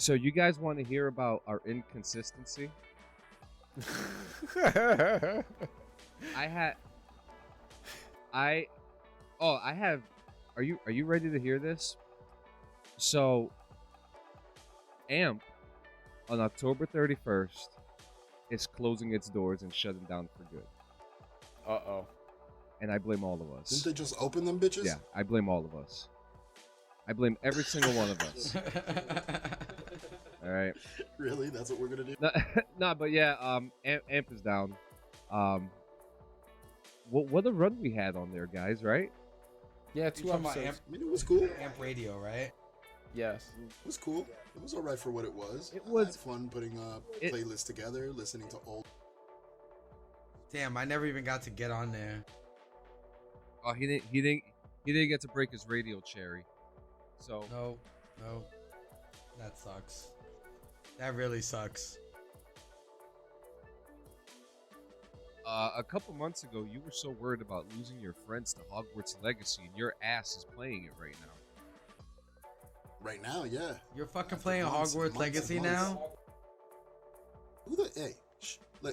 So you guys want to hear about our inconsistency? I have. Are you ready to hear this? So, AMP on October 31st is closing its doors and shutting down for good. Uh-oh. And I blame all of us. Didn't they just open them bitches? Yeah, I blame all of us. I blame every single one of us. All right. Really? That's what we're gonna do? No, but yeah, AMP is down. What a run we had on there, guys, right? Yeah, 2 episodes. I mean, it was cool. Amp Radio, right? Yes. It was cool. It was alright for what it was. It was I had fun putting playlists together, listening to old. Damn, I never even got to get on there. Oh, he didn't get to break his radio cherry. So No. That sucks. That really sucks. a couple months ago, you were so worried about losing your friends to Hogwarts Legacy, and your ass is playing it right now. Right now, yeah. You're fucking playing Hogwarts Legacy now? Who the? Hey,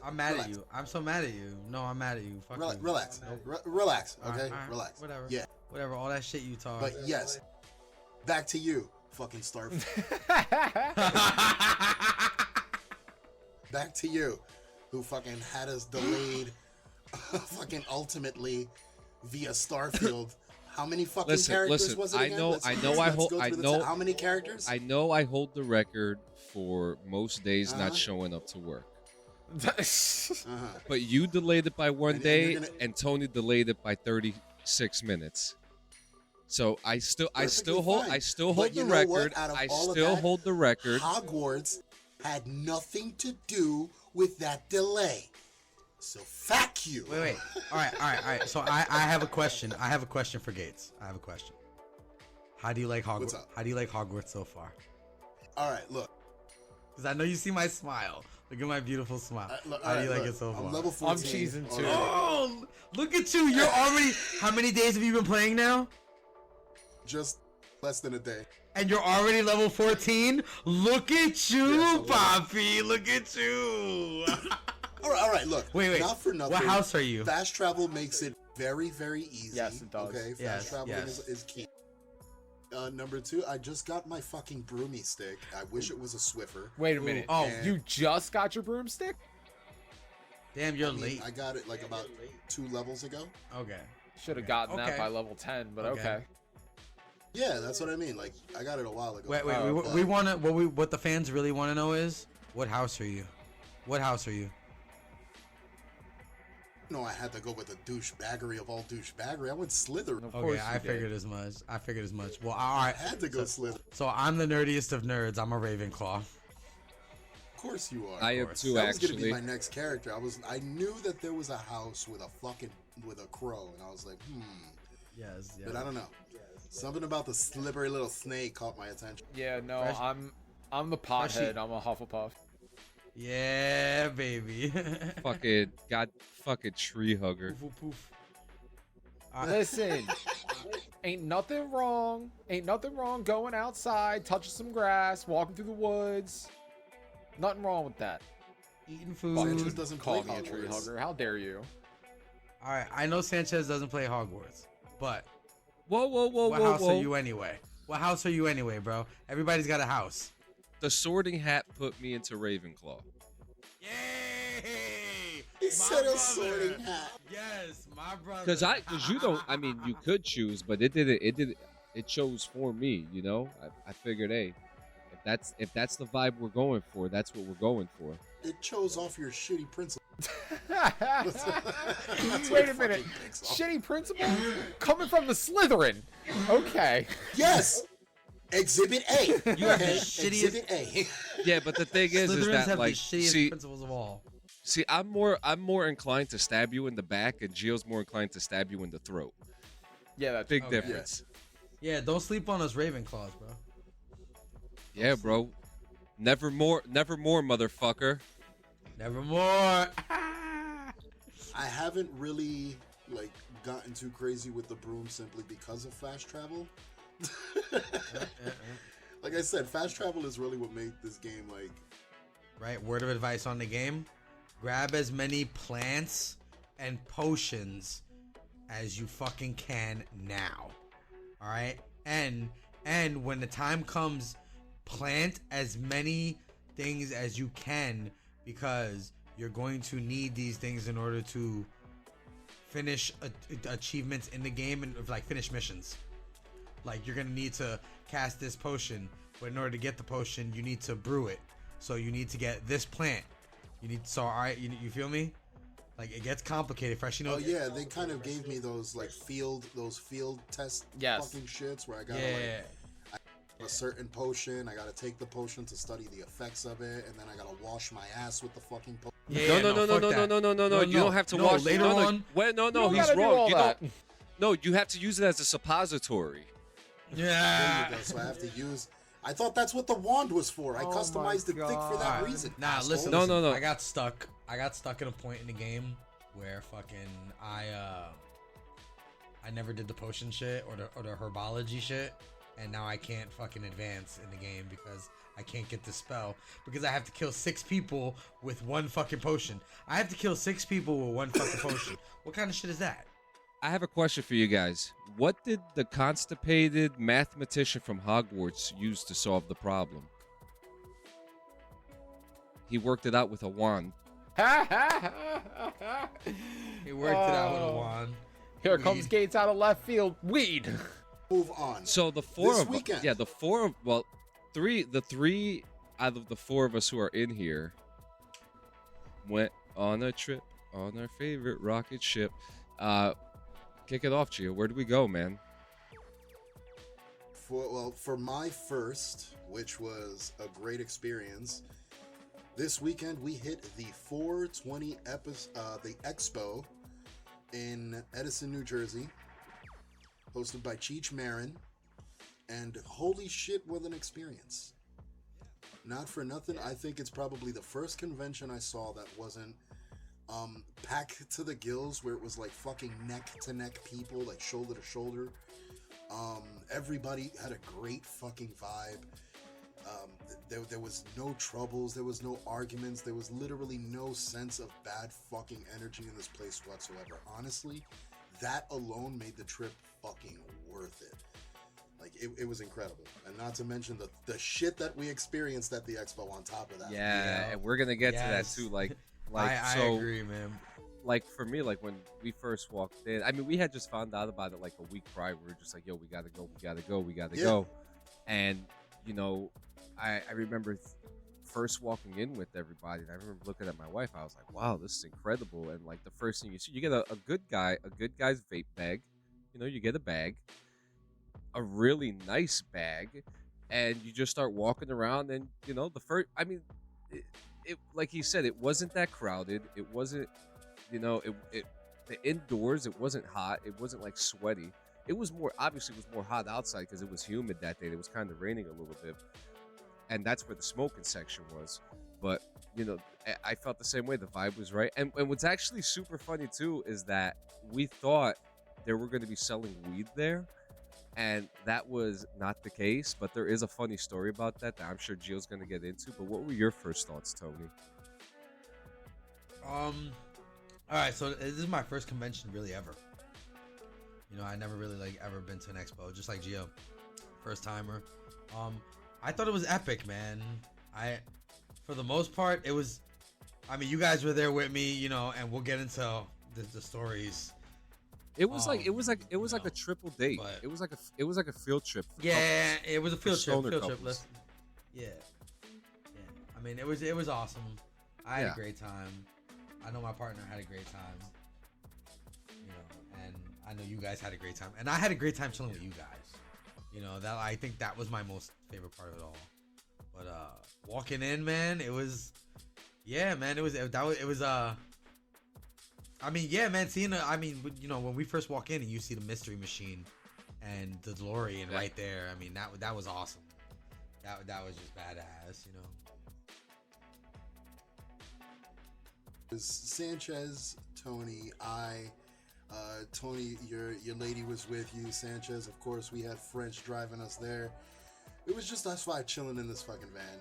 I'm mad at you. I'm so mad at you. No, I'm mad at you. Fuck you. Relax. Nope. Relax. Okay, All right. relax. Whatever. Yeah. Whatever. All that shit you talk. But yes, back to you, fucking Starfield. Back to you, who fucking had us delayed, fucking ultimately via Starfield. How many fucking characters was it again? How many characters? I know I hold the record for most days not showing up to work. But you delayed it by one day, and Tony delayed it by 36 minutes. So I still hold the record. I still hold the record. Hogwarts had nothing to do with that delay. So fuck you. Wait. All right. So I have a question. I have a question for Gates. I have a question. How do you like Hogwarts? What's up? How do you like Hogwarts so far? All right, look. Because I know you see my smile. Look at my beautiful smile. How do you like it so far? I'm level 14. I'm cheesing too. Oh, look at you. You're already... How many days have you been playing now? Just less than a day. And you're already level 14? Look at you, Yes, Poppy. Look at you. All right, look. Wait. Not for nothing. What house are you? Fast travel makes it very, very easy. Yes, it does. Okay, fast traveling is key. Number 2, I just got my fucking broomy stick. I wish it was a Swiffer. Wait a minute. Oh, And- You just got your broomstick? Damn, you're late. I got it like about 2 levels ago. Okay. Should have gotten that Okay. by level 10, but okay. Yeah, that's what I mean. Like, I got it a while ago. Wait. But- We want to... What the fans really want to know is, what house are you? What house are you? No, I had to go with the douchebaggery of all douchebaggery. I went Slytherin. Of course Okay, I you did. figured as much. Well, all right. I had to go Slytherin. So I'm the nerdiest of nerds. I'm a Ravenclaw. Of course you are. I am course. too, That was gonna be actually. my next character. I knew that there was a house with a crow, and I was like, Yes. But I don't know. Something about the slippery little snake caught my attention. Yeah, no, Fresh- I'm the pothead. I'm a Hufflepuff. Yeah, baby. fucking tree hugger. Poof, poof. Listen, ain't nothing wrong going outside, touching some grass, walking through the woods. Nothing wrong with that. Eating food. Sanchez doesn't Call play me a tree Hogwarts. hugger. How dare you? All right, I know Sanchez doesn't play Hogwarts, but Whoa, what house are you anyway? What house are you anyway, bro? Everybody's got a house. The Sorting Hat put me into Ravenclaw. Yay! He said a sorting hat. Yes, my brother. Because you don't. I mean, you could choose, but it didn't. It chose for me. You know. I figured, hey, if that's the vibe we're going for, that's what we're going for. It chose off your shitty principle. Wait a minute. Shitty principal coming from the Slytherin. Okay. Yes. Exhibit A. You have the Okay? shittiest- Exhibit A. Yeah, but the thing is Slytherins that have like, the shittiest see, principles of all. I'm more inclined to stab you in the back, and Gio's more inclined to stab you in the throat. Yeah, that's Big Okay. difference. Yeah, don't sleep on us Ravenclaws, bro. Yeah, bro. Never more, motherfucker. Nevermore. I haven't really like gotten too crazy with the broom simply because of fast travel. Like I said, fast travel is really what made this game like. Right. Word of advice on the game: grab as many plants and potions as you fucking can now. All right. And when the time comes, plant as many things as you can, because you're going to need these things in order to finish achievements in the game and like finish missions. Like you're gonna need to cast this potion, but in order to get the potion, you need to brew it. So you need to get this plant. You need all right. You feel me? Like it gets complicated. Fresh, Oh yeah, they kind of gave me those like field test fucking shits where I gotta a certain potion. I gotta take the potion to study the effects of it, and then I gotta wash my ass with the fucking potion. No. You don't have to wash later on. No, he's wrong. You don't. No, you have to use it as a suppository. Yeah. There you go. So I have to use. I thought that's what the wand was for. I customized it thick for that reason. Nah, asshole. listen. No. I got stuck in a point in the game where fucking I never did the potion shit or the herbology shit, and now I can't fucking advance in the game because I can't get the spell because I have to kill 6 people with one fucking potion. I have to kill 6 people with one fucking potion. What kind of shit is that? I have a question for you guys. What did the constipated mathematician from Hogwarts use to solve the problem? He worked it out with a wand. He worked it out with a wand. Here comes Gates out of left field. Weed. Move on. So the three out of the 4 of us who are in here went on a trip on our favorite rocket ship. Kick it off, Gio. Where do we go, man? For my first, which was a great experience, this weekend we hit the 420 the Expo in Edison, New Jersey, hosted by Cheech Marin, and holy shit, what an experience. Not for nothing, I think it's probably the first convention I saw that wasn't packed to the gills, where it was like fucking neck to neck people, like shoulder to shoulder. Everybody had a great fucking vibe. There was no troubles, there was no arguments, there was literally no sense of bad fucking energy in this place whatsoever. Honestly, that alone made the trip fucking worth it. Like it was incredible, and not to mention the shit that we experienced at the Expo on top of that. Yeah, and we're gonna get to that too. Like I so, agree, man. Like for me, like when we first walked in, I mean, we had just found out about it like a week prior. We were just like, "Yo, we gotta go," and you know, I remember first walking in with everybody, and I remember looking at my wife. I was like, "Wow, this is incredible!" And like the first thing you see, you get a good guy's vape bag. You know, you get a bag, a really nice bag, and you just start walking around. And you know, it like he said, it wasn't that crowded. It wasn't, you know, the indoors. It wasn't hot. It wasn't like sweaty. It was more hot outside because it was humid that day. It was kind of raining a little bit, and that's where the smoking section was. But you know, I felt the same way. The vibe was right. And what's actually super funny too is that we thought they were going to be selling weed there, and that was not the case. But there is a funny story about that I'm sure Gio's going to get into. But what were your first thoughts, Tony? All right, so this is my first convention really ever. You know, I never really like ever been to an expo, just like Gio, first timer. I thought it was epic, man. For the most part, it was. I mean, you guys were there with me, you know, and we'll get into the stories. It was like a triple date. It was like a field trip. Yeah, it was a field trip. Couples. Yeah. I mean, it was awesome. I had a great time. I know my partner had a great time. You know, and I know you guys had a great time, and I had a great time chilling with you guys. You know, that I think that was my most favorite part of it all. But walking in, man, it was. Yeah, man, it was. I mean, yeah, man. Seeing, you know, when we first walk in and you see the mystery machine and the DeLorean right there. I mean, that was awesome. That was just badass, you know. Sanchez, Tony, Tony, your lady was with you. Sanchez, of course, we had French driving us there. It was just us five chilling in this fucking van.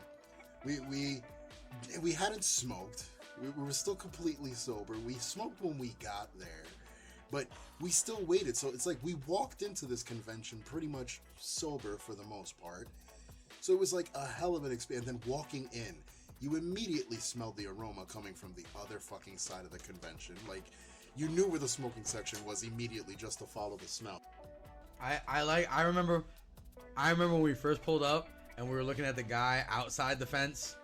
We hadn't smoked. We were still completely sober. We smoked when we got there, but we still waited. So it's like we walked into this convention pretty much sober for the most part. So it was like a hell of an experience. And then walking in, you immediately smelled the aroma coming from the other fucking side of the convention. Like, you knew where the smoking section was immediately just to follow the smell. I remember when we first pulled up and we were looking at the guy outside the fence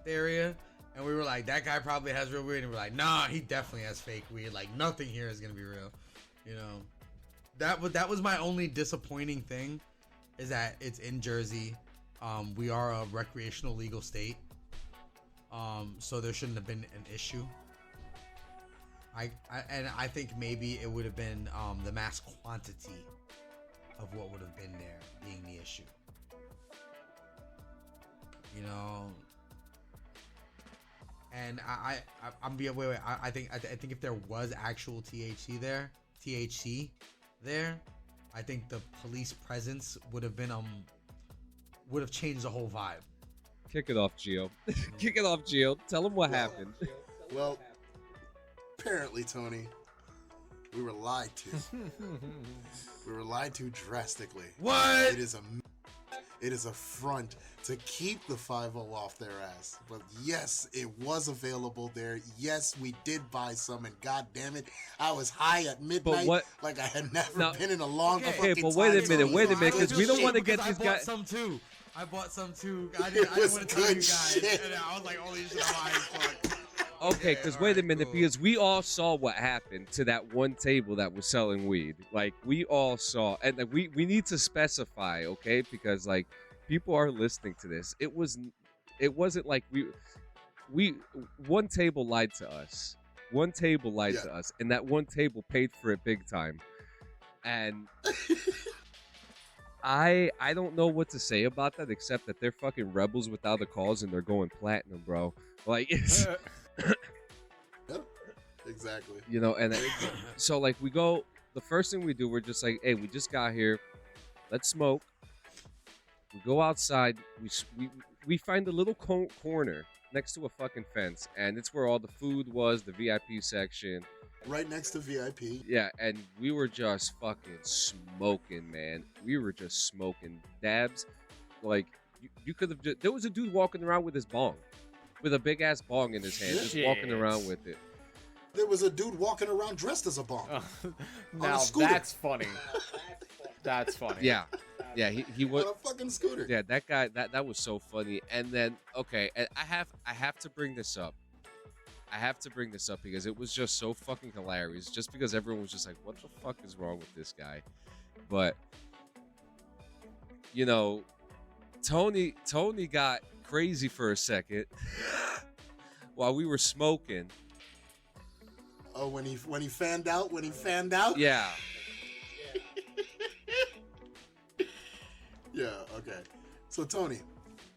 area, and we were like, that guy probably has real weed, and we're like, nah, he definitely has fake weed. Like, nothing here is gonna be real, you know. That was my only disappointing thing, is that it's in Jersey. We are a recreational legal state, so there shouldn't have been an issue. I think maybe it would have been the mass quantity of what would have been there being the issue. You know, and I'm be wait. I think if there was actual THC there, I think the police presence would have been would have changed the whole vibe. Kick it off, Gio. Kick it off, Gio. Tell him what happened. Well, apparently, Tony, we were lied to. We were lied to drastically. What? It is a front to keep the 5-0 off their ass. But yes, it was available there. Yes, we did buy some, and god damn it, I was high at midnight like I had never been in a long fucking time. But wait a minute, because we don't want to get these guys. I bought some too. I didn't want to tell you guys. Shit. And I was like, holy shit, I'm high as fuck. Okay, because wait a minute, because we all saw what happened to that one table that was selling weed. Like, we all saw, and like, we need to specify, okay? Because like, people are listening to this. It wasn't like we one table lied to us. One table lied to us, and that one table paid for it big time. And I don't know what to say about that, except that they're fucking rebels without a cause, and they're going platinum, bro. Like, it's. Yep, exactly. You know, and so like we go. The first thing we do, we're just like, hey, we just got here. Let's smoke. We go outside. We find a little corner next to a fucking fence, and it's where all the food was, the VIP section. Right next to VIP. Yeah, and we were just fucking smoking, man. We were just smoking. Dabs, like you could have just. There was a dude walking around with his bong, with a big ass bong in his hand, just walking around with it. There was a dude walking around dressed as a bong. Now that's funny. That's funny. Yeah. Yeah, he was on a fucking scooter. Yeah, that guy, that was so funny. And then, okay, and I have to bring this up. I have to bring this up because it was just so fucking hilarious. Just because everyone was just like, "What the fuck is wrong with this guy?" But you know, Tony got crazy for a second while we were smoking. Oh, when he fanned out. Yeah. Yeah, okay. So Tony,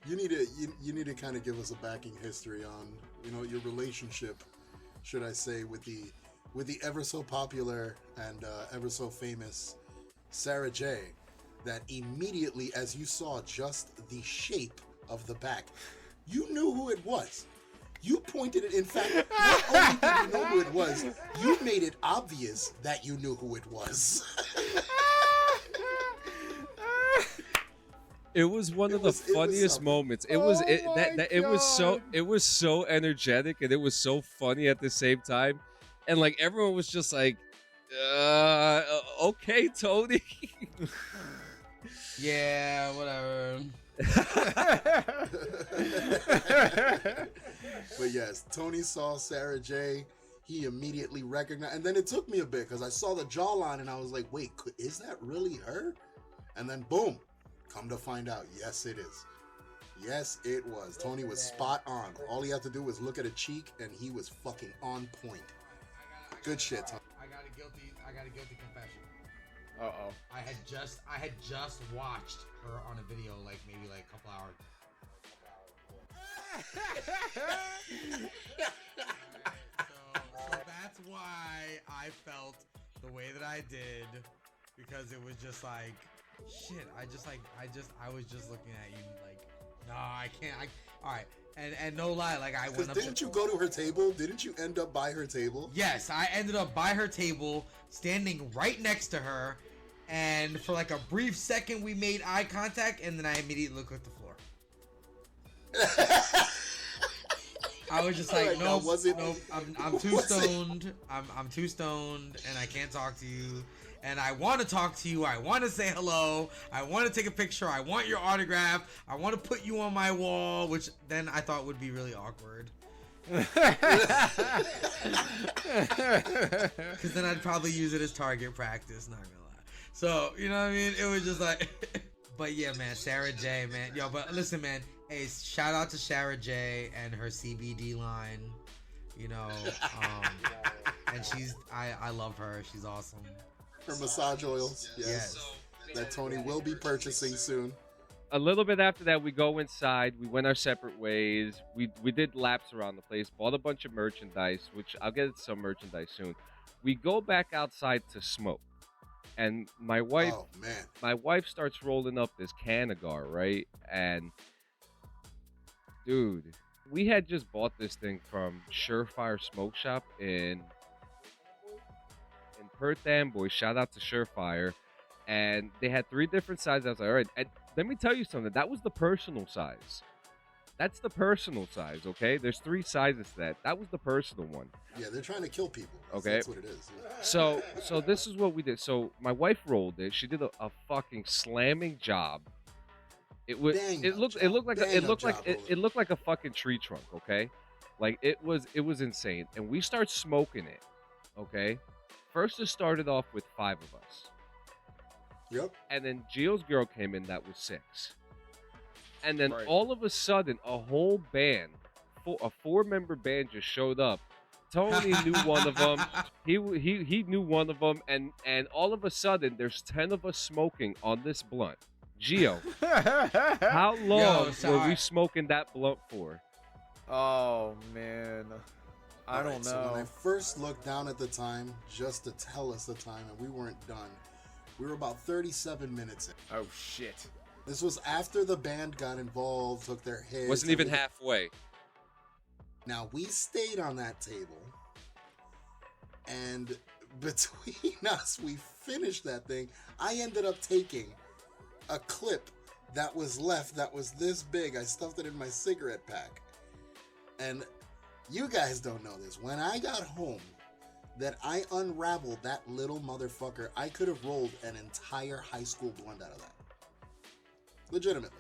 you need to kind of give us a backing history on, you know, your relationship, should I say, with the ever so popular and ever so famous Sarah J. That immediately, as you saw just the shape of the back, you knew who it was. You pointed it. In fact, not only did you know who it was, you made it obvious that you knew who it was. It was one of the funniest moments. It was so energetic, and it was so funny at the same time. And like everyone was just like, okay, Tony. Yeah, whatever. But yes, Tony saw Sarah J. He immediately recognized, and then it took me a bit because I saw the jawline and I was like, wait, is that really her? And then boom, come to find out, yes it is. Yes it was. Tony was spot on. All he had to do was look at a cheek and he was fucking on point. Good shit, Tony. I got a guilty confession. Uh-oh. I had just watched her on a video maybe a couple hours. So that's why I felt the way that I did, because it was just like, Shit, I was just looking at you like, nah, I can't. All right, and no lie, like I went up. Didn't you go to her table? Didn't you end up by her table? Yes, I ended up by her table, standing right next to her, and for like a brief second we made eye contact, and then I immediately looked at the floor. I was just like, nope, I'm too stoned. I'm too stoned, and I can't talk to you. And I want to talk to you. I want to say hello. I want to take a picture. I want your autograph. I want to put you on my wall, which then I thought would be really awkward. Because then I'd probably use it as target practice, not gonna lie. So, you know what I mean? It was just like, but yeah, man, Sarah J, man. Yo, but listen, man. Hey, shout out to Sarah J and her CBD line. You know, and I love her. She's awesome. Her massage oils, yes. That Tony will be purchasing soon. A little bit after that, we go inside. We went our separate ways. We did laps around the place, bought a bunch of merchandise, which I'll get some merchandise soon. We go back outside to smoke, and my wife starts rolling up this Canagar, right? And dude, we had just bought this thing from Surefire Smoke Shop in Perth Amboy. Shout out to Surefire. And they had 3 different sizes. I was like, all right. And let me tell you something. That was the personal size. That's the personal size, okay? There's 3 sizes to that. That was the personal one. Yeah, they're trying to kill people. Okay. That's what it is. Yeah. So this is what we did. So my wife rolled it. She did a fucking slamming job. It looked like a fucking tree trunk, okay? Like it was insane. And we start smoking it, okay? First it started off with 5 of us. Yep. And then Gio's girl came in, that was 6. And then all of a sudden, a whole band, a 4-member band just showed up. Tony knew one of them. He knew one of them. And all of a sudden, there's 10 of us smoking on this blunt. Gio, how long were we smoking that blunt for? Oh, man. I don't know. So when I first looked down at the time, just to tell us the time, and we weren't done, we were about 37 minutes in. Oh, shit. This was after the band got involved, took their hits. Wasn't even halfway. Now, we stayed on that table, and between us, we finished that thing. I ended up taking a clip that was left that was this big. I stuffed it in my cigarette pack. And you guys don't know this. When I got home, that I unraveled that little motherfucker, I could have rolled an entire high school blunt out of that. Legitimately.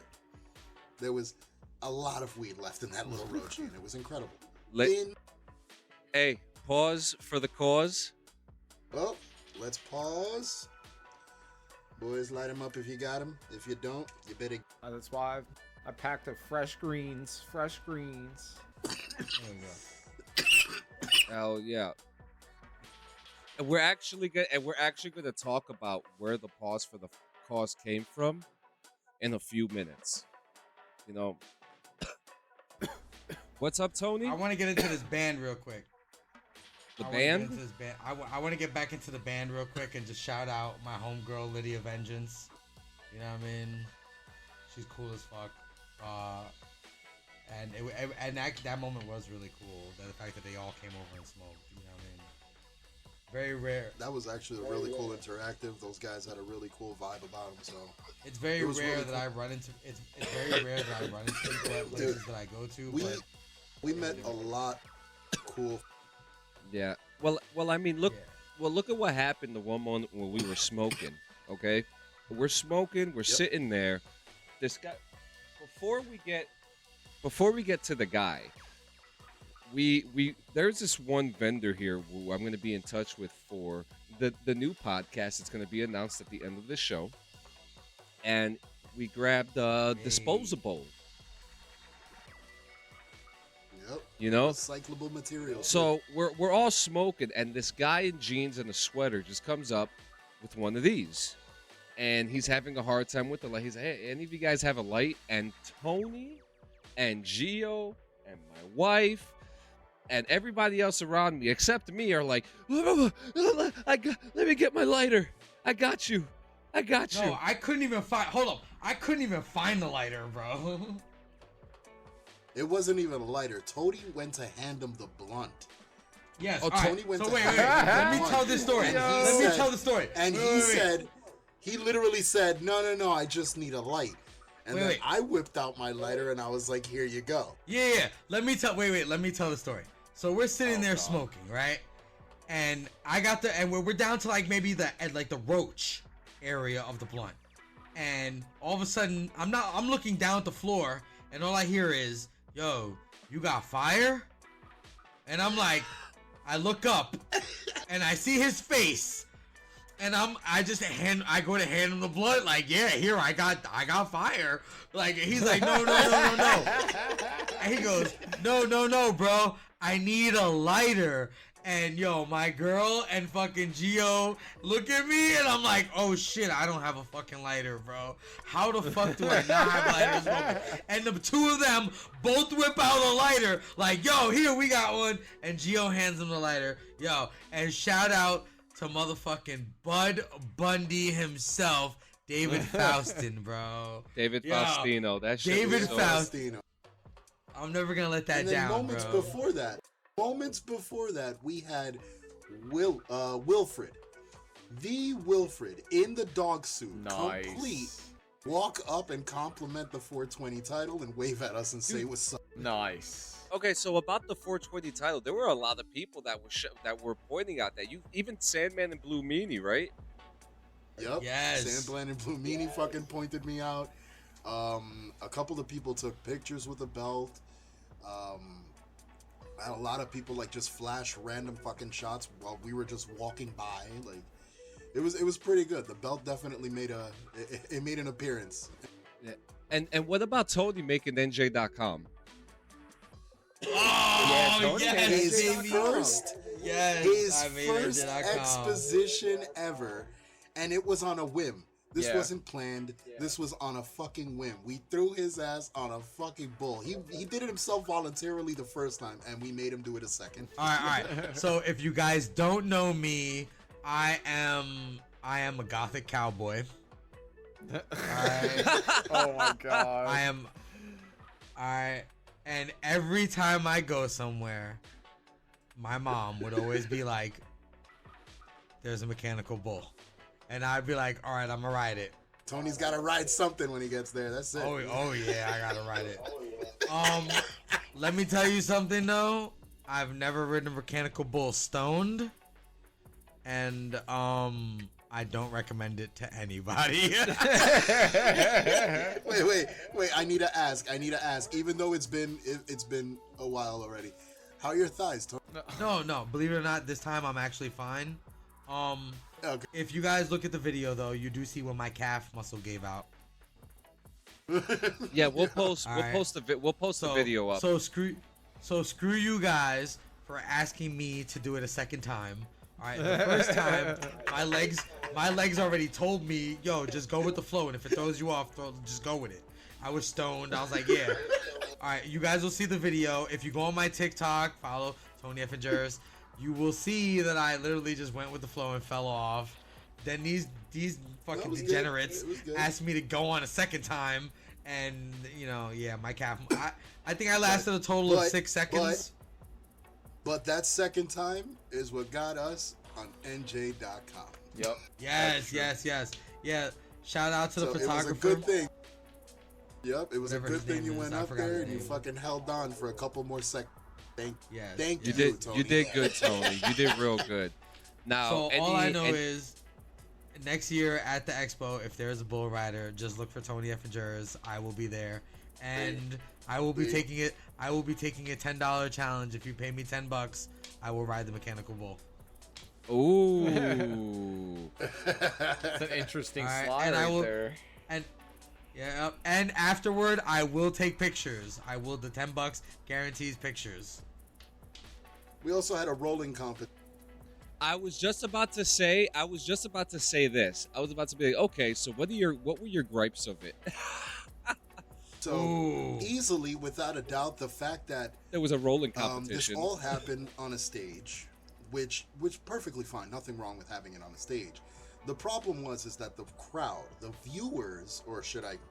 There was a lot of weed left in that little roach, and it was incredible. Hey, pause for the cause. Oh, let's pause. Boys, light them up if you got them. If you don't, you better... That's why I packed a fresh greens. Fresh greens. There we go. Hell yeah. And we're actually going to talk about where the pause for the cause came from in a few minutes. You know, what's up, Tony? I want to get into this band real quick. The band? I want to get back into the band real quick and just shout out my homegirl Lydia Vengeance. You know what I mean? She's cool as fuck. And that moment was really cool. The fact that they all came over and smoked. You know what I mean? Very rare. That was actually really cool interactive. Those guys had a really cool vibe about them. So it's very rare that I run into. It's very rare that I run into people at places that I go to. We met a lot cool. Yeah. Well. I mean, look. Yeah. Well, look at what happened the one moment when we were smoking. Okay, we're smoking. We're sitting there. This guy. Before we get to the guy, there's this one vendor here who I'm going to be in touch with for the new podcast. It's going to be announced at the end of the show, and we grabbed disposable. Yep. You know, recyclable materials. So we're all smoking, and this guy in jeans and a sweater just comes up with one of these, and he's having a hard time with the light. He's like, "Hey, any of you guys have a light?" And Tony, and Gio, and my wife, and everybody else around me except me are like, "Let me get my lighter. I got you." I got you. No, I couldn't even find. Hold up, I couldn't even find the lighter, bro. It wasn't even a lighter. Tony went to hand him the blunt. Yes. Oh, all right. Tony went So to wait. hand Let him me the tell blunt. this story. And Let me tell the story. And Wait, he wait. said, he literally said, no, I just need a light. And then Wait. I whipped out my lighter and I was like, here you go. Yeah. Let me tell. Wait. Let me tell the story. So we're sitting there God. smoking, right? And I got and we're down to like maybe the roach area of the blunt. And all of a sudden, I'm looking down at the floor, and all I hear is, "Yo, you got fire?" And I'm like, I look up, and I see his face, and I go to hand him the blunt, like, yeah, here I got fire. Like he's like, no. And he goes, no, bro, I need a lighter. And yo, my girl and fucking Gio look at me, and I'm like, oh shit, I don't have a fucking lighter, bro. How the fuck do I not have lighters? And the two of them both whip out a lighter, like, yo, here, we got one. And Gio hands him the lighter. Yo, and shout out to motherfucking Bud Bundy himself, David Faustino, bro. David Yo, Faustino. That shit David was so- Faustino. I'm never gonna let that And then down, moments bro. before that, we had Wilfred. The Wilfred in the dog suit. Nice. Complete. Walk up and compliment the 420 title and wave at us and say what's up. Nice. Okay, so about the 420 title, there were a lot of people that were pointing out that even Sandman and Blue Meanie, right? Yep. Yes. Sandbland and Blue Meanie fucking pointed me out. A couple of people took pictures with the belt. I had a lot of people like just flash random fucking shots while we were just walking by. Like it was pretty good. The belt definitely made an appearance. And what about Tony making NJ.com? Oh, Tony yes, made His NJ.com. first yes, I made first NJ.com. exposition ever, and it was on a whim. This Yeah. wasn't planned. Yeah. This was on a fucking whim. We threw his ass on a fucking bull. He did it himself voluntarily the first time, and we made him do it a second. All right. So if you guys don't know me, I am a gothic cowboy. Alright. Oh my god. I am. Alright. And every time I go somewhere, my mom would always be like, "There's a mechanical bull," and I'd be like, "All right, I'm gonna ride it." Tony's gotta ride something when he gets there. That's it. Oh yeah, I gotta ride it. Let me tell you something though. I've never ridden a mechanical bull stoned, and I don't recommend it to anybody. Wait. I need to ask. Even though it's been a while already. How are your thighs, Tony? No. Believe it or not, this time I'm actually fine. Okay. If you guys look at the video though, you do see when my calf muscle gave out. Yeah, we'll post All we'll right. post the video up. So screw you guys for asking me to do it a second time. All right, the first time my legs already told me, yo, just go with the flow, and if it throws you off, just go with it. I was stoned. I was like, yeah. All right, you guys will see the video. If you go on my TikTok, follow Tony F and Jerzz, you will see that I literally just went with the flow and fell off. Then these fucking was good. degenerates It was good. asked me to go on a second time, and my calf. I think I lasted a total of 6 seconds. But that second time is what got us on NJ.com. Yep. Yes. Yeah. Shout out to the So photographer. it was a good thing. Yep, it was Whatever a good his thing name you is, went I up forgot there his and you name. fucking held on for a couple more seconds. Yes. Thank You you, did Tony. you did good, Tony. You did real good. Now, So all I know is next year at the expo, if there is a bull rider, just look for Tony F and Jerzz. I will be there, and I will be taking it. I will be taking a $10 challenge. If you pay me $10, I will ride the mechanical bull. Ooh. It's an interesting All right, slide and I right will- there. And afterward, I will take pictures. The $10 guarantees pictures. We also had a rolling competition. I was just about to say this. I was about to be like, okay, so what were your gripes of it? So Ooh. easily, without a doubt, the fact that There was a rolling this competition. all happened on a stage, which perfectly fine. Nothing wrong with having it on a stage. The problem is that the crowd, the viewers, or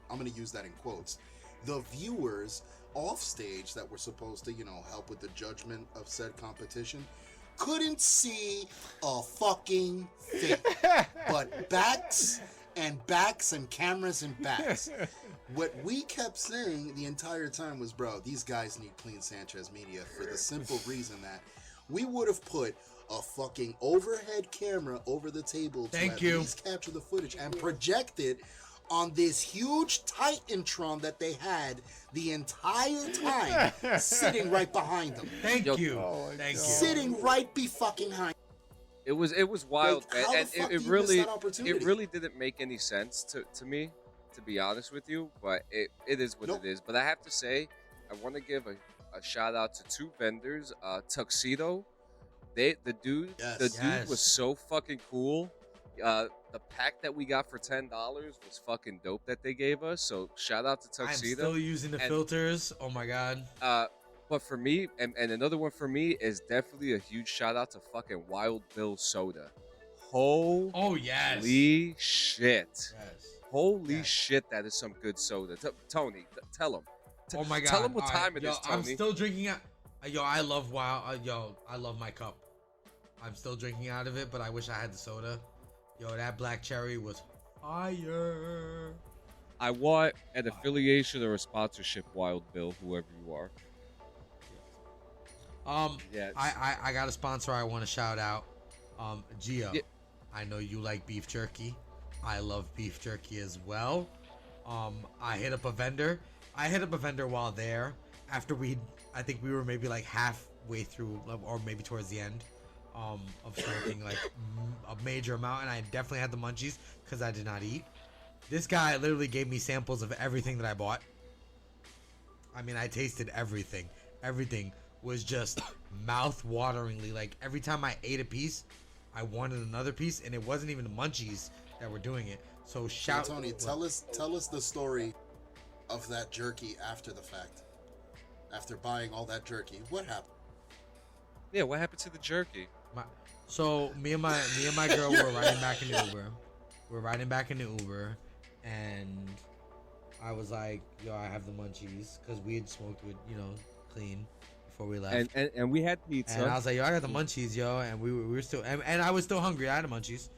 I'm going to use that in quotes, the viewers off stage that were supposed to, help with the judgment of said competition, couldn't see a fucking thing. But backs and cameras and backs. What we kept saying the entire time was, bro, these guys need Clean Sanchez Media for the simple reason that we would have put a fucking overhead camera over the table to at least capture the footage and project it on this huge Titantron that they had the entire time sitting right behind them. Thank you. Sitting right behind. It was wild, Like, man, how the and fuck do you miss that opportunity? it really didn't make any sense to me, to be honest with you. But it is what it is. But I have to say, I want to give a shout out to two vendors, Tuxedo. The dude was so fucking cool. The pack that we got for $10 was fucking dope that they gave us. So shout out to Tuxedo. I'm still using the filters. Oh my god. But for me, and another one for me is definitely a huge shout out to fucking Wild Bill Soda. Holy shit. Yes. Holy shit, that is some good soda. Tony, tell him. Oh my god. Tell him what time it is, Tony. I'm still drinking out. I love I love my cup. I'm still drinking out of it, but I wish I had the soda. That black cherry was fire. I want an affiliation or a sponsorship, Wild Bill, whoever you are. Yes. I got a sponsor I want to shout out. Gio. Yeah. I know you like beef jerky. I love beef jerky as well. I hit up a vendor. While there. After I think we were maybe like halfway through, or maybe towards the end. Of something like a major amount, and I definitely had the munchies because I did not eat. This guy literally gave me samples of everything that I bought. I mean, I tasted everything. Everything was just mouth-wateringly. Like every time I ate a piece, I wanted another piece, and it wasn't even the munchies that were doing it. So Tony, tell us the story of that jerky after the fact. After buying all that jerky, what happened? Yeah, what happened to the jerky? So me and my girl were riding back in the Uber. We're riding back in the Uber, and I was like, "Yo, I have the munchies," because we had smoked with Clean before we left. And we had pizza. And I was like, "Yo, I got the munchies, yo," and we were still, and I was still hungry. I had the munchies,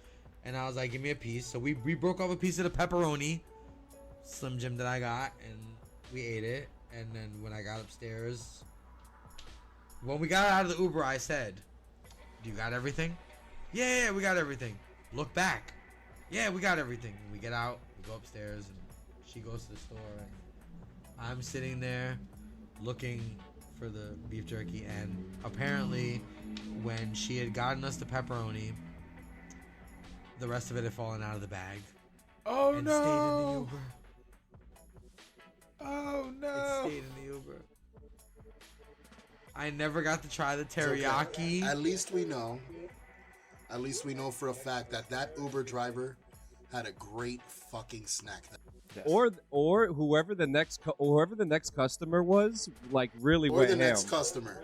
and I was like, "Give me a piece." So we broke off a piece of the pepperoni Slim Jim that I got, and we ate it. And then when I got upstairs. When we got out of the Uber, I said, "Do you got everything?" Yeah, we got everything. Look back. Yeah, we got everything. We get out, we go upstairs, and she goes to the store, and I'm sitting there looking for the beef jerky, and apparently when she had gotten us the pepperoni, the rest of it had fallen out of the bag. Oh, and no. Stayed in the Uber. Oh, no. It stayed in the Uber. I never got to try the teriyaki. Okay. At least we know for a fact that Uber driver had a great fucking snack. Yes. Or whoever the next customer was, like really went ham. Or the next customer.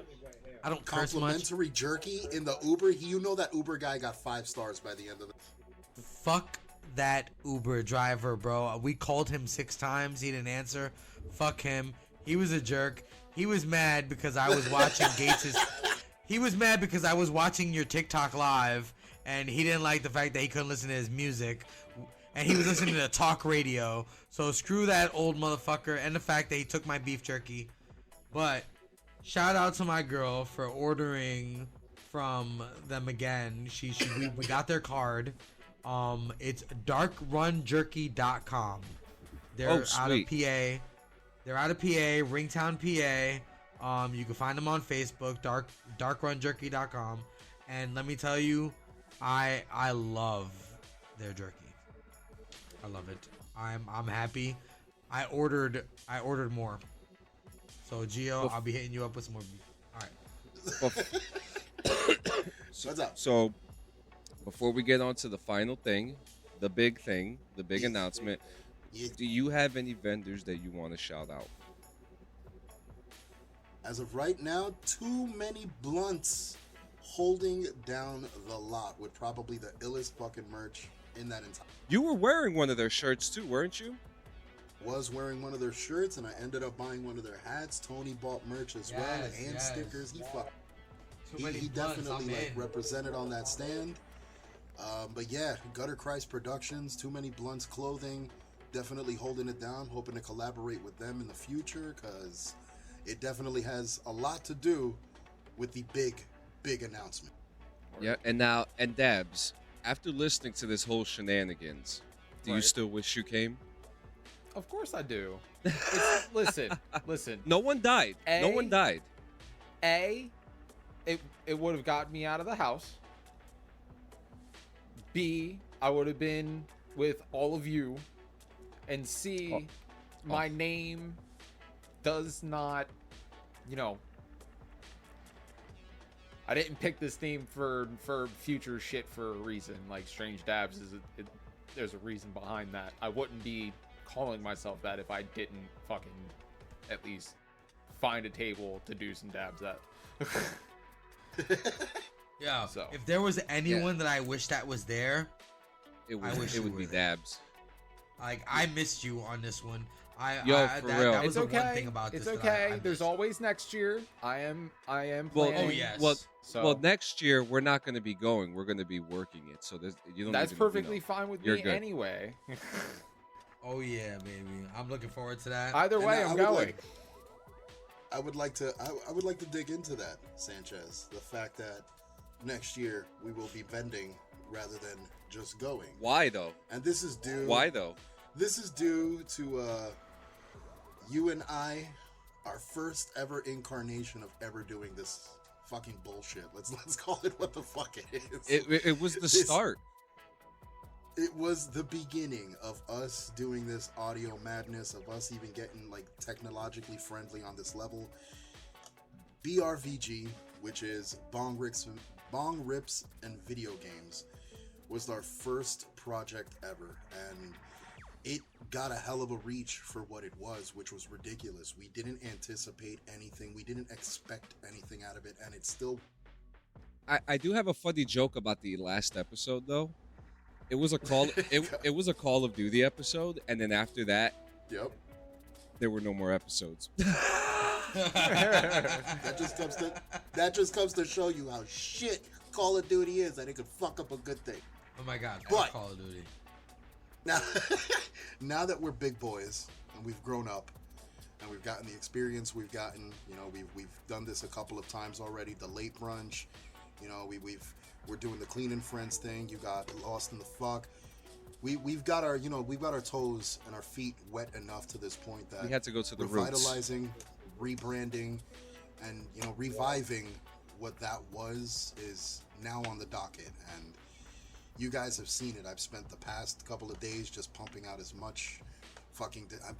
I don't curse much. Complimentary jerky in the Uber. That Uber guy got 5 stars by the end of it. Fuck that Uber driver, bro. We called him 6 times. He didn't answer. Fuck him. He was a jerk. He was mad because I was watching Gates's. He was mad because I was watching your TikTok live, and he didn't like the fact that he couldn't listen to his music, and he was listening to talk radio. So screw that old motherfucker, and the fact that he took my beef jerky. But shout out to my girl for ordering from them again. We got their card. It's darkrunjerky.com. They're out of PA. They're out of PA, Ringtown, PA. You can find them on Facebook, darkrunjerky.com. And let me tell you, I love their jerky. I love it. I'm happy. I ordered more. So Gio, I'll be hitting you up with some more beef. All right. What's up? So before we get on to the final thing, the big announcement. Yeah. Do you have any vendors that you want to shout out? As of right now, too many blunts holding down the lot with probably the illest fucking merch in that entire. You were wearing one of their shirts too, weren't you? Was wearing one of their shirts, and I ended up buying one of their hats. Tony bought merch as well, and stickers. He definitely like represented on that stand. But yeah, Gutter Christ Productions, Too Many Blunts Clothing, definitely holding it down. Hoping to collaborate with them in the future, because it definitely has a lot to do with the big announcement. Yeah, and Dabz, after listening to this whole shenanigans, do you still wish you came? Of course I do. Listen. No one died. No one died. It would have gotten me out of the house. B, I would have been with all of you. And C, my name does not, I didn't pick this theme for future shit for a reason. Like Strange Dabs there's a reason behind that. I wouldn't be calling myself that if I didn't fucking at least find a table to do some dabs at. Yeah. So if there was anyone that I wish that was there, it would be Dabs. Like, I missed you on this one. For real. That was it's the okay. one thing about it's this. okay. There's always next year. I am planning. Well, yes. Well, next year we're not going to be going. We're going to be working it. So that's perfectly fine with me anyway. Oh yeah, baby. I'm looking forward to that. Either way, I'm going. I would like to dig into that, Sanchez. The fact that next year we will be vending rather than just going. Why though? And this is due. Why though? This is due to you and I, our first ever incarnation of ever doing this fucking bullshit. Let's call it what the fuck it is. It was the start. It was the beginning of us doing this audio madness, of us even getting like technologically friendly on this level. BRVG, which is Bong Rips and Video Games, was our first project ever, and it got a hell of a reach for what it was, which was ridiculous. We didn't anticipate anything. We didn't expect anything out of it, and it's still... I do have a funny joke about the last episode, though. It was a call. It was a Call of Duty episode, and then after that, there were no more episodes. That just comes to show you how shit Call of Duty is, that it could fuck up a good thing. Oh my god! But Call of Duty. Now that we're big boys and we've grown up and we've gotten the experience, we've done this a couple of times already. The late brunch, we're doing the Clean and Friends thing. You got Lost in the Fuck. We've got our toes and our feet wet enough to this point that we had to go to the revitalizing, rebranding, and reviving what that was is now on the docket. And you guys have seen it. I've spent the past couple of days just pumping out as much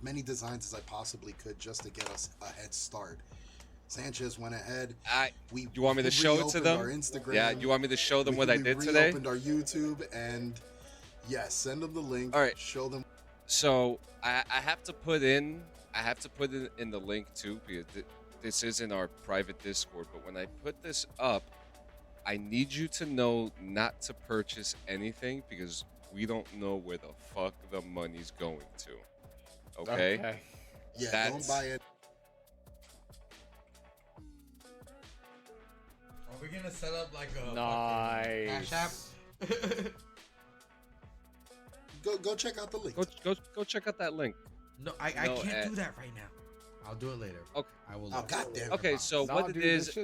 many designs as I possibly could just to get us a head start. Sanchez went ahead. You want me to show it to them? Our Instagram. Yeah, you want me to show them what I did today? We reopened our YouTube, and yes, send them the link. All right, show them. So I have to put it in the link too, because this is in our private Discord. But when I put this up, I need you to know not to purchase anything, because we don't know where the fuck the money's going to. Okay? Yeah, don't buy it. Are we gonna set up like a nice Cash App? Go check out the link. Go check out that link. No, I can't do that right now. I'll do it later. Okay. I will. Oh goddamn. Okay, so what it is,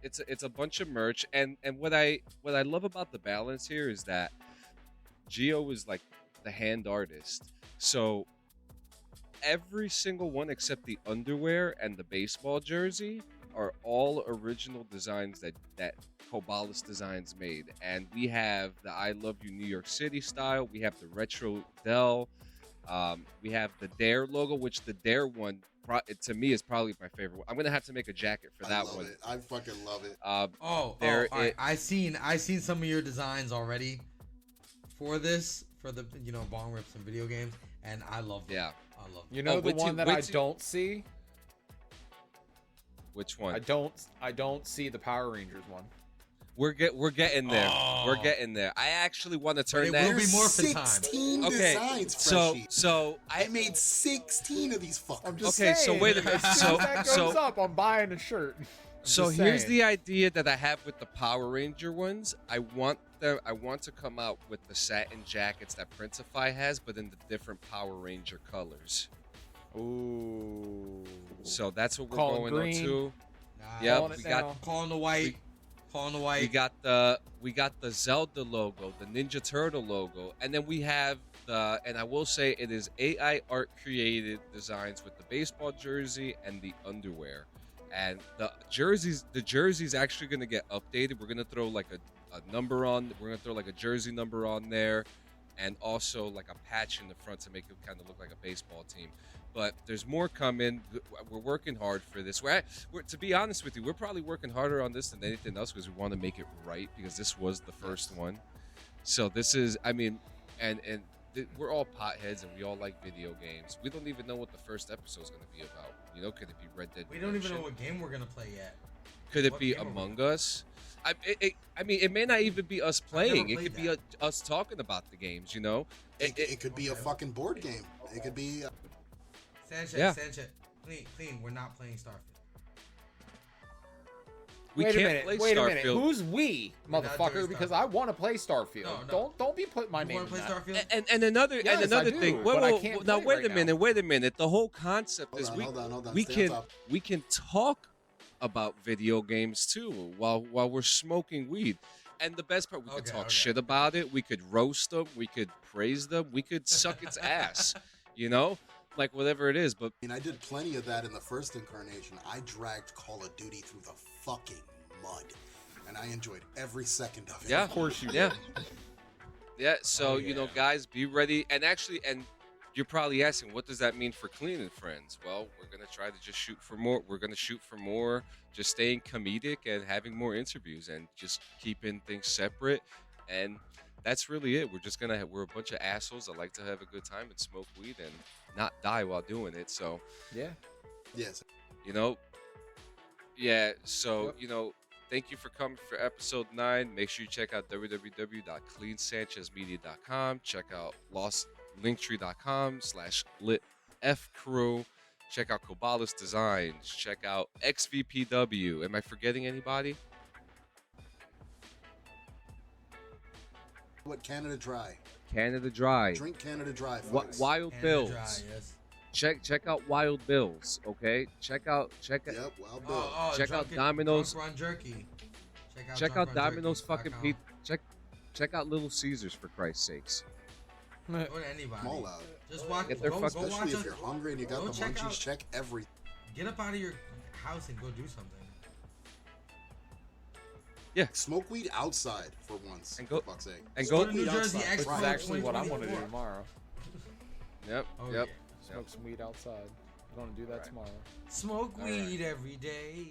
it's a bunch of merch, and what I love about the balance here is that Gio is like the hand artist. So every single one except the underwear and the baseball jersey are all original designs that Kobalus Designs made. And we have the I Love You New York City style. We have the retro Dell. We have the Dare logo, which the Dare one, to me, is probably my favorite one. I'm going to have to make a jacket for that one. I fucking love it. All right. I seen some of your designs already for this, for the Bong Rips and Video Games, and I love them. Yeah. I love them. You know the one that I don't see? Which one? I don't see the Power Rangers one. We're getting there. Oh. We're getting there. I actually want to turn it that. will be more for time. 16 Okay, designs, so Freshie. I I made 16 of these fuckers. I'm just Okay, so saying, wait a minute. As soon as that goes So- up, I'm buying a shirt. I'm So just here's saying. the idea that I have with the Power Ranger ones. I want to come out with the satin jackets that Printify has, but in the different Power Ranger colors. Ooh. So that's what we're Calling going green. on to. Nah, Yep, Calling it we got down. calling the white. Calling the white. we got the Zelda logo, the Ninja Turtle logo, and then we have and I will say it is AI art created designs with the baseball jersey and the underwear. And the jersey's actually gonna get updated. We're gonna throw like a number on. We're gonna throw like a jersey number on there, and also like a patch in the front to make it kind of look like a baseball team. But there's more coming. We're working hard for this. We're to be honest with you, we're probably working harder on this than anything else because we want to make it right because this was the first one. So this is, I mean, and we're all potheads and we all like video games. We don't even know what the first episode is going to be about. You know, could it be Red Dead We Redemption? don't even know what game we're gonna play yet. Could it what be game are we Among gonna Us? I mean, it may not even be us never playing. It played could be us talking about the games. You know, It could be a Okay. fucking board game. It could be. Sanchez, Yeah. Sanchez, clean. We're not playing Starfield. we Wait can't a minute. play Wait a minute. Starfield. Who's we, We're not motherfucker? doing Because Starfield. I want to play Starfield. No. Don't be putting my You name want in to play that. Starfield? And another Yes, I do, thing. but I can't Now play wait right a minute. now. Wait a minute. The whole concept is Hold on. we Stay on can top. we can talk about video games too while we're smoking weed. And the best part, we could Okay, talk okay. shit about it. We could roast them. We could praise them. We could suck its ass. You know, like whatever it is. But I mean, I did plenty of that in the first incarnation. I dragged Call of Duty through the fucking mud, and I enjoyed every second of it. yeah, Of course you yeah, yeah. So Oh, you know, yeah. guys, be ready. And actually, and you're probably asking, what does that mean for Clean and Friends? Well, we're gonna try to just shoot for more. We're gonna shoot for more, just staying comedic and having more interviews and just keeping things separate. And that's really it. We're just gonna we're a bunch of assholes that like to have a good time and smoke weed and not die while doing it. So Yeah. Yes. you know, yeah. So Yep. you know, thank you for coming for episode 9. Make sure you check out www.cleansanchezmedia.com. Check out linktree.com/litfcrew. Check out Kobalus Designs. Check out XVPW. Am I forgetting anybody? What Canada Dry? Canada Dry. Drink Canada Dry, What folks. Wild And Bills. the dry, yes. Check out Wild Bills. Okay. Check out. Yep. Well, Bill. Check out Drunken- Domino's- Drunk Run Jerky. Check out Domino's drunkrunjerky.com. fucking pizza. Check out Little Caesars for Christ's sakes. Go to anybody. I'm all out. Just watch. Get their Go fucking- watch Especially if us. you're hungry and you got Go the check munchies, out- check every. Get up out of your house and go do something. Smoke weed outside for once. And go- for fuck's sake. and Go go- to New Weed Jersey outside. Which Expo is actually what I want to do 2024. tomorrow. Yep. Oh, Yep. yeah. Smoke some weed outside. I'm going to do that Alright. tomorrow. Smoke All right. weed every day.